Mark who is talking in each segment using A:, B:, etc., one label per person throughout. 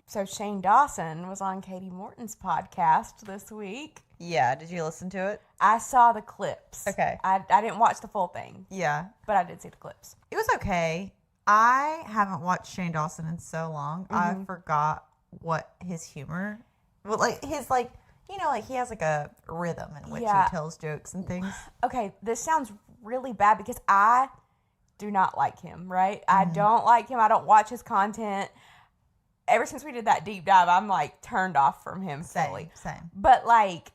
A: So Shane Dawson was on Kati Morton's podcast this week.
B: Yeah, did you listen to it?
A: I saw the clips.
B: Okay.
A: I didn't watch the full thing.
B: Yeah.
A: But I did see the clips.
B: It was okay. I haven't watched Shane Dawson in so long. I forgot what his humor, well, like his like, you know, like he has like a rhythm in which he tells jokes and things.
A: Okay, this sounds really bad because I do not like him, right? I don't like him. I don't watch his content. Ever since we did that deep dive, I'm like turned off from him fully.
B: Same.
A: But like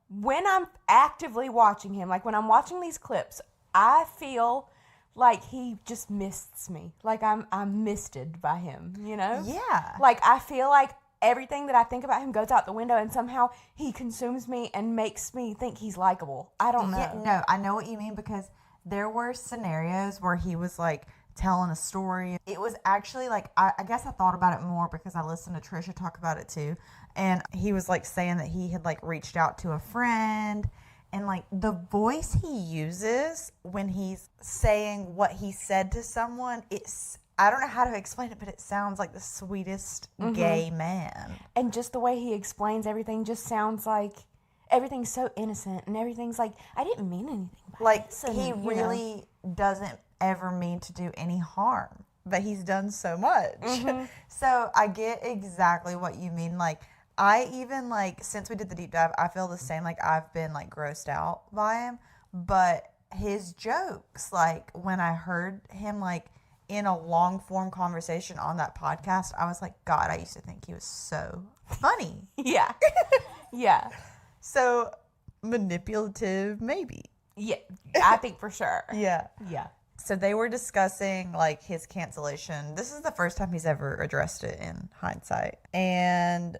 A: when I'm actively watching him, like when I'm watching these clips, I feel like he just mists me. Like I'm misted by him, you know?
B: Yeah.
A: Like I feel like everything that I think about him goes out the window and somehow he consumes me and makes me think he's likable. I don't know.
B: Yeah, no, I know what you mean because there were scenarios where he was like telling a story. It was actually like, I guess I thought about it more because I listened to Trisha talk about it too. And he was like saying that he had like reached out to a friend and like the voice he uses when he's saying what he said to someone, I don't know how to explain it, but it sounds like the sweetest gay man.
A: And just the way he explains everything just sounds like everything's so innocent and everything's like, I didn't mean anything by this.
B: Like he really doesn't ever mean to do any harm, but he's done so much. So I get exactly what you mean. Like I even like, since we did the deep dive, I feel the same. Like I've been like grossed out by him, but his jokes, like when I heard him like in a long form conversation on that podcast, I was like, God, I used to think he was so funny.
A: Yeah. Yeah.
B: So manipulative, maybe.
A: Yeah, I think for sure.
B: Yeah.
A: Yeah.
B: So they were discussing like his cancellation. This is the first time he's ever addressed it in hindsight. And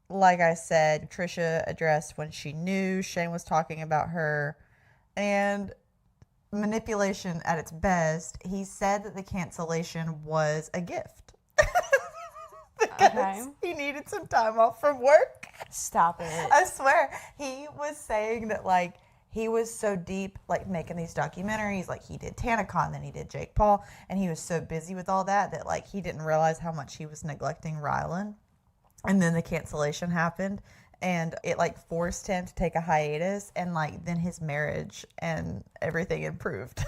B: like I said, Trisha addressed when she knew Shane was talking about her. And manipulation at its best, he said that the cancellation was a gift. Because he needed some time off from work.
A: Stop it.
B: I swear. He was saying that like he was so deep, like making these documentaries, like he did TanaCon, then he did Jake Paul, and he was so busy with all that like he didn't realize how much he was neglecting Rylan. And then the cancellation happened, and it like forced him to take a hiatus, and like then his marriage and everything improved.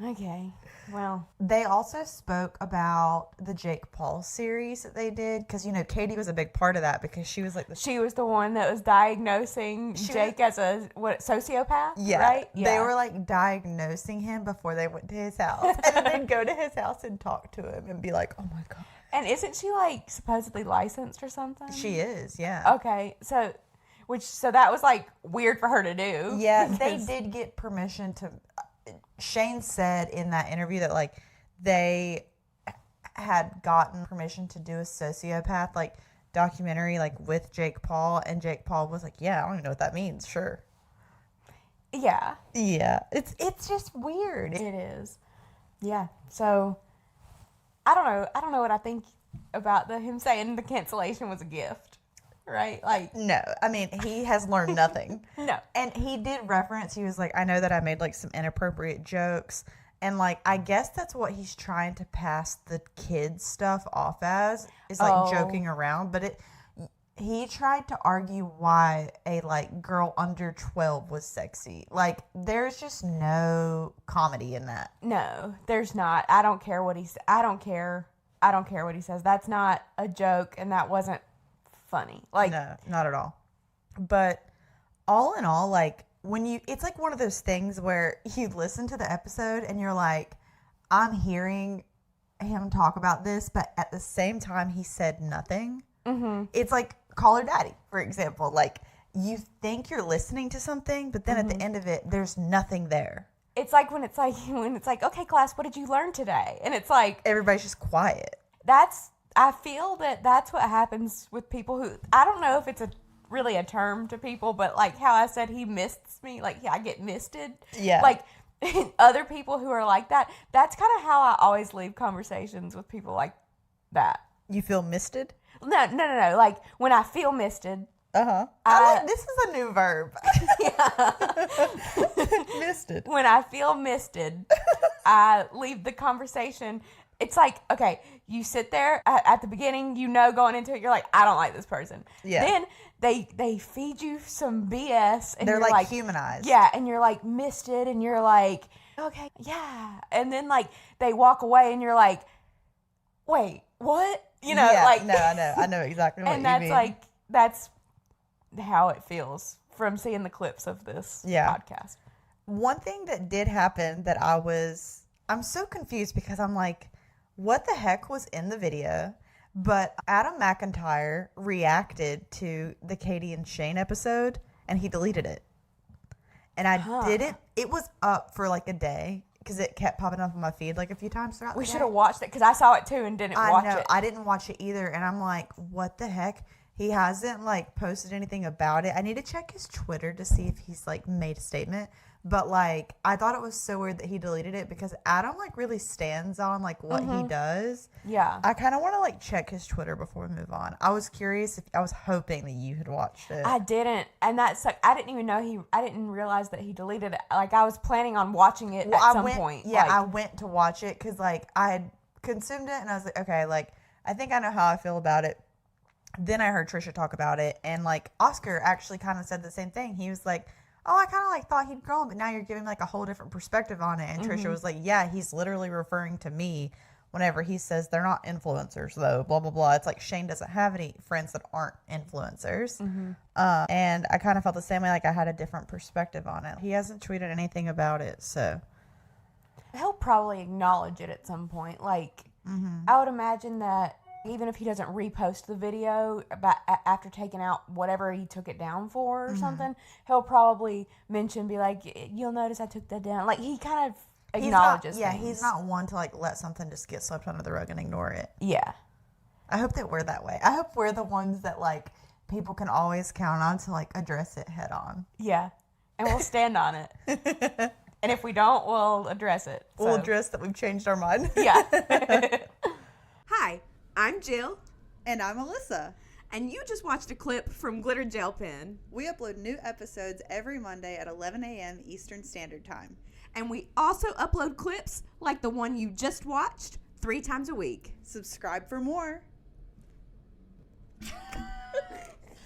A: Okay. Well,
B: they also spoke about the Jake Paul series that they did because, you know, Katy was a big part of that because she was like
A: she was the one that was diagnosing Jake as a sociopath, right?
B: Yeah. They were like diagnosing him before they went to his house. And then they'd go to his house and talk to him and be like, oh my God.
A: And isn't she like supposedly licensed or something?
B: She is, yeah.
A: Okay. So that was like weird for her to do.
B: Yeah, they did get permission to... Shane said in that interview that like they had gotten permission to do a sociopath like documentary like with Jake Paul, and Jake Paul was like, yeah, I don't even know what that means. Sure.
A: Yeah.
B: It's just weird.
A: It is. Yeah. So I don't know what I think about him saying the cancellation was a gift. Right? Like,
B: no, I mean, he has learned nothing.
A: No.
B: And he did reference, he was like, I know that I made like some inappropriate jokes. And like, I guess that's what he's trying to pass the kids stuff off as, is like joking around. But he tried to argue why a like girl under 12 was sexy. Like, there's just no comedy in that.
A: No, there's not. I don't care what I don't care what he says. That's not a joke, and that wasn't funny. Like,
B: no, not at all. But all in all, like it's like one of those things where you listen to the episode and you're like, I'm hearing him talk about this, but at the same time he said nothing. It's like Call Her Daddy, for example. Like you think you're listening to something, but then at the end of it, there's nothing there.
A: It's like when it's like, okay, class, what did you learn today? And it's like
B: everybody's just quiet.
A: I feel that's what happens with people who, I don't know if it's really a term to people, but like how I said he mists me, like I get misted. Yeah. Like other people who are like that, that's kind of how I always leave conversations with people like that.
B: You feel misted?
A: No. Like when I feel misted.
B: This is a new verb.
A: Misted. When I feel misted, I leave the conversation it's like, okay, you sit there at the beginning, going into it, you're like, I don't like this person. Yeah. Then they feed you some BS. And
B: they're like humanized.
A: Yeah, and you're like misted, and you're like, okay, yeah. And then like they walk away, and you're like, wait, what?
B: No, I know exactly what you mean.
A: And that's like, that's how it feels from seeing the clips of this podcast.
B: One thing that did happen that I'm so confused because I'm like, what the heck was in the video? But Adam McIntyre reacted to the Katy and Shane episode and he deleted it. And I didn't, it was up for like a day because it kept popping up on my feed like a few times throughout the day.
A: We should have watched it because I saw it too and didn't watch it.
B: I didn't watch it either. And I'm like, what the heck? He hasn't like posted anything about it. I need to check his Twitter to see if he's like made a statement. But like, I thought it was so weird that he deleted it because Adam like really stands on like what he does.
A: Yeah.
B: I kind of want to like check his Twitter before we move on. I was curious I was hoping that you had watched it.
A: I didn't. And that's like, I didn't even know I didn't realize that he deleted it. Like I was planning on watching it at some point.
B: Yeah, I went to watch it because like I had consumed it and I was like, okay, like I think I know how I feel about it. Then I heard Trisha talk about it, and like Oscar actually kind of said the same thing. He was like, oh, I kind of like thought he'd grown, but now you're giving like a whole different perspective on it. And Trisha was like, yeah, he's literally referring to me whenever he says they're not influencers though, blah, blah, blah. It's like Shane doesn't have any friends that aren't influencers. And I kind of felt the same way, like I had a different perspective on it. He hasn't tweeted anything about it, so.
A: He'll probably acknowledge it at some point. Like, I would imagine that even if he doesn't repost the video after taking out whatever he took it down for or something, he'll probably be like, you'll notice I took that down. Like, he kind of acknowledges things.
B: He's not one to, like, let something just get swept under the rug and ignore it.
A: Yeah.
B: I hope that we're that way. I hope we're the ones that, like, people can always count on to, like, address it head on.
A: Yeah. And we'll stand on it. And if we don't, we'll address it.
B: So. We'll address that we've changed our mind.
A: Yeah.
C: Hi. I'm Jill.
B: And I'm Alyssa.
C: And you just watched a clip from Glitter Gel Pen.
B: We upload new episodes every Monday at 11 a.m. Eastern Standard Time.
C: And we also upload clips like the one you just watched 3 times a week.
B: Subscribe for more.